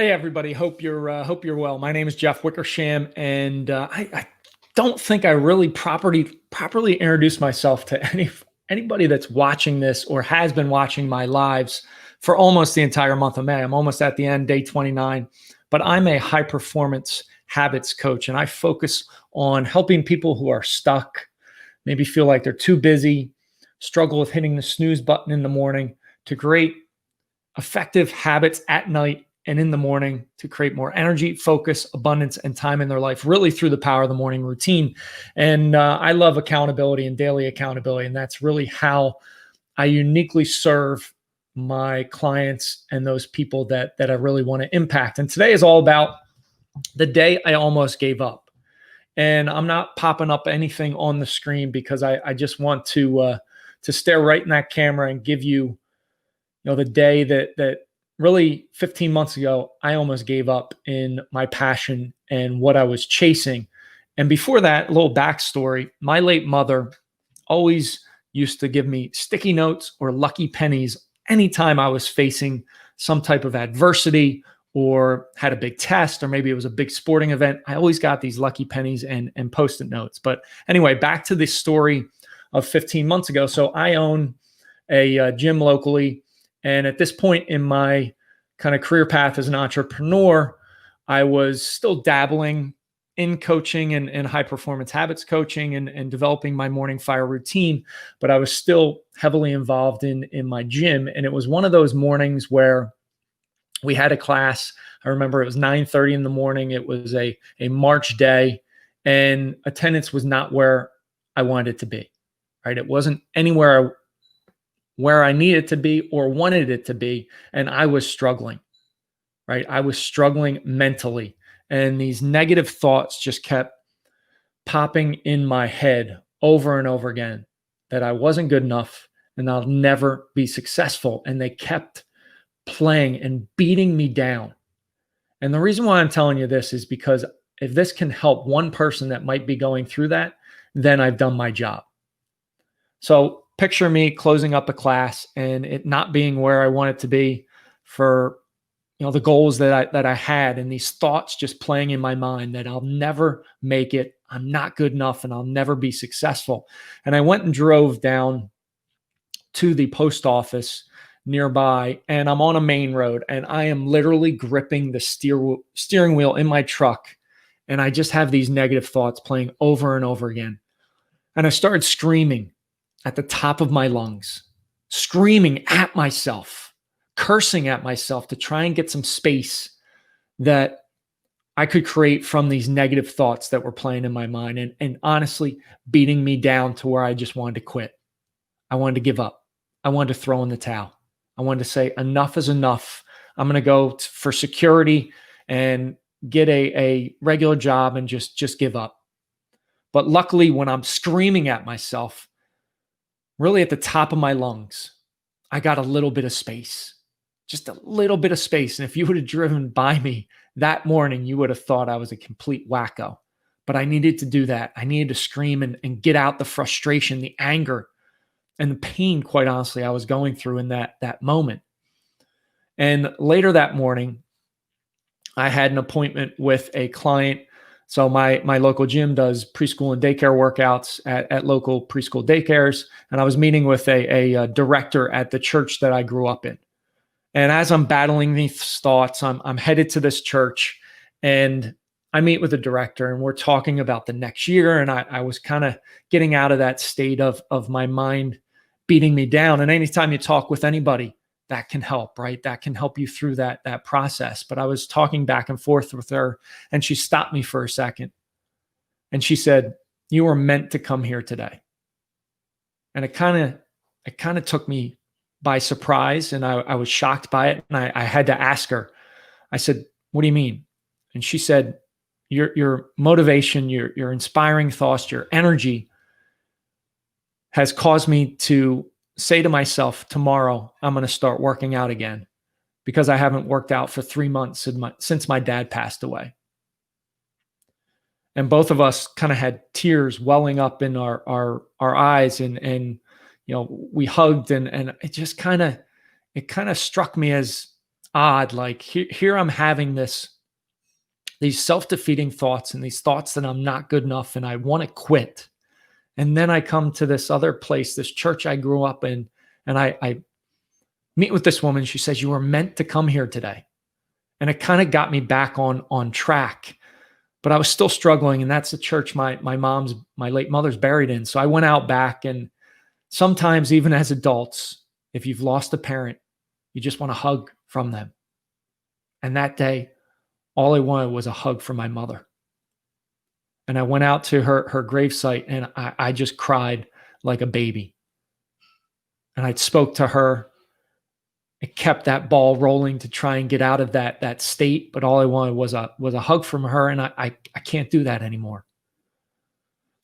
Hey everybody, hope you're well. My name is Jeff Wickersham, and I don't think I really properly introduced myself to anybody that's watching this or has been watching my lives for almost the entire month of May. I'm almost at the end, day 29, but I'm a high performance habits coach, and I focus on helping people who are stuck, maybe feel like they're too busy, struggle with hitting the snooze button in the morning, to create effective habits at night and in the morning to create more energy, focus, abundance, and time in their life, really through the power of the morning routine. And I love accountability and daily accountability. And that's really how I uniquely serve my clients and those people that I really want to impact. And today is all about the day I almost gave up. And I'm not popping up anything on the screen because I just want to stare right in that camera and give you, the day that really 15 months ago, I almost gave up in my passion and what I was chasing. And before that, a little backstory, my late mother always used to give me sticky notes or lucky pennies anytime I was facing some type of adversity or had a big test, or maybe it was a big sporting event. I always got these lucky pennies and Post-it notes. But anyway, back to this story of 15 months ago. So I own a gym locally. And at this point in my kind of career path as an entrepreneur, I was still dabbling in coaching and high performance habits coaching and developing my morning fire routine, but I was still heavily involved in my gym. And it was one of those mornings where we had a class. I remember it was 9:30 in the morning. It was a March day, and attendance was not where I wanted it to be, right? It wasn't anywhere where I needed to be or wanted it to be. And I was struggling, right? I was struggling mentally. And these negative thoughts just kept popping in my head over and over again, that I wasn't good enough and I'll never be successful. And they kept playing and beating me down. And the reason why I'm telling you this is because if this can help one person that might be going through that, then I've done my job. So picture me closing up a class and it not being where I want it to be for, the goals that I had, and these thoughts just playing in my mind that I'll never make it, I'm not good enough, and I'll never be successful. And I went and drove down to the post office nearby, and I'm on a main road, and I am literally gripping the steering wheel in my truck, and I just have these negative thoughts playing over and over again. And I started screaming at the top of my lungs, screaming at myself, cursing at myself to try and get some space that I could create from these negative thoughts that were playing in my mind, and honestly beating me down to where I just wanted to quit. I wanted to give up. I wanted to throw in the towel. I wanted to say enough is enough. I'm going to go for security and get a regular job and just give up. But luckily, when I'm screaming at myself, really at the top of my lungs, I got a little bit of space, just a little bit of space. And if you would have driven by me that morning, you would have thought I was a complete wacko. But I needed to do that. I needed to scream and get out the frustration, the anger, and the pain, quite honestly, I was going through in that moment. And later that morning, I had an appointment with a client. So my local gym does preschool and daycare workouts at local preschool daycares. And I was meeting with a director at the church that I grew up in. And as I'm battling these thoughts, I'm headed to this church, and I meet with the director, and we're talking about the next year. And I was kind of getting out of that state of my mind beating me down. And anytime you talk with anybody, that can help, right? That can help you through that process. But I was talking back and forth with her, and she stopped me for a second. And she said, "You were meant to come here today." And it kind of took me by surprise, and I was shocked by it. And I had to ask her. I said, "What do you mean?" And she said, your motivation, your inspiring thoughts, your energy has caused me to say to myself, tomorrow I'm going to start working out again, because I haven't worked out for 3 months since my dad passed away. And both of us kind of had tears welling up in our eyes, and we hugged, and it just kind of struck me as odd. Like here I'm having these self-defeating thoughts and these thoughts that I'm not good enough and I want to quit. And then I come to this other place, this church I grew up in, and I meet with this woman. She says, "You were meant to come here today." And it kind of got me back on track. But I was still struggling. And that's the church my late mother's buried in. So I went out back, and sometimes even as adults, if you've lost a parent, you just want a hug from them. And that day, all I wanted was a hug from my mother. And I went out to her gravesite, and I just cried like a baby. And I spoke to her. It kept that ball rolling to try and get out of that state, but all I wanted was a hug from her, and I can't do that anymore.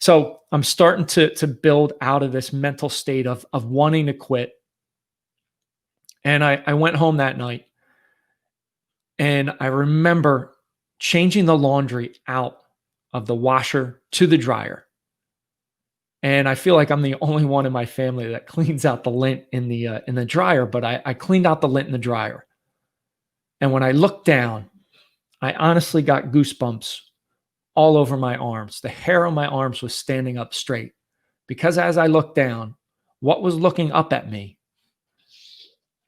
So I'm starting to build out of this mental state of wanting to quit. And I went home that night, and I remember changing the laundry out of the washer to the dryer. And I feel like I'm the only one in my family that cleans out the lint in the dryer, but I cleaned out the lint in the dryer. And when I looked down, I honestly got goosebumps all over my arms. The hair on my arms was standing up straight, because as I looked down, what was looking up at me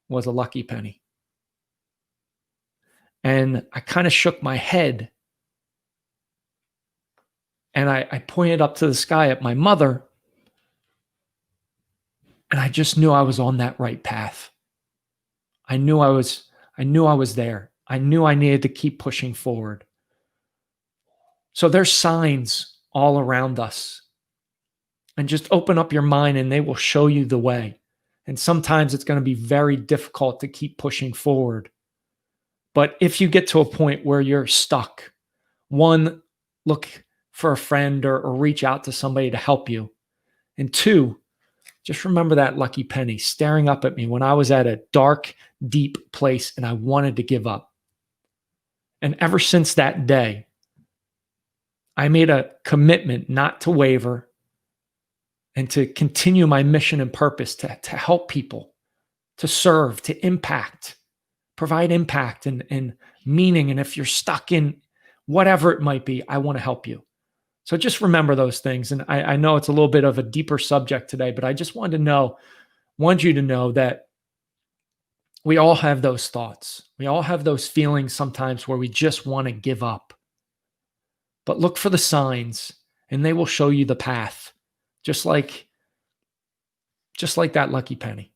was a lucky penny. And I kind of shook my head, and I pointed up to the sky at my mother, and I just knew I was on that right path. I knew I was there. I knew I needed to keep pushing forward. So there's signs all around us. And just open up your mind and they will show you the way. And sometimes it's going to be very difficult to keep pushing forward. But if you get to a point where you're stuck, one, look for a friend or reach out to somebody to help you. And two, just remember that lucky penny staring up at me when I was at a dark, deep place and I wanted to give up. And ever since that day, I made a commitment not to waver and to continue my mission and purpose to help people, to serve, to impact, provide impact and meaning. And if you're stuck in whatever it might be, I want to help you. So just remember those things. And I know it's a little bit of a deeper subject today, but I just want you to know that we all have those thoughts. We all have those feelings sometimes where we just want to give up. But look for the signs and they will show you the path, just like that lucky penny.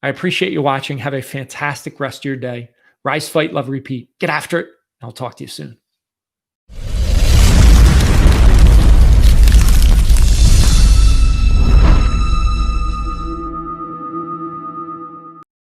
I appreciate you watching. Have a fantastic rest of your day. Rise, fight, love, repeat. Get after it. I'll talk to you soon.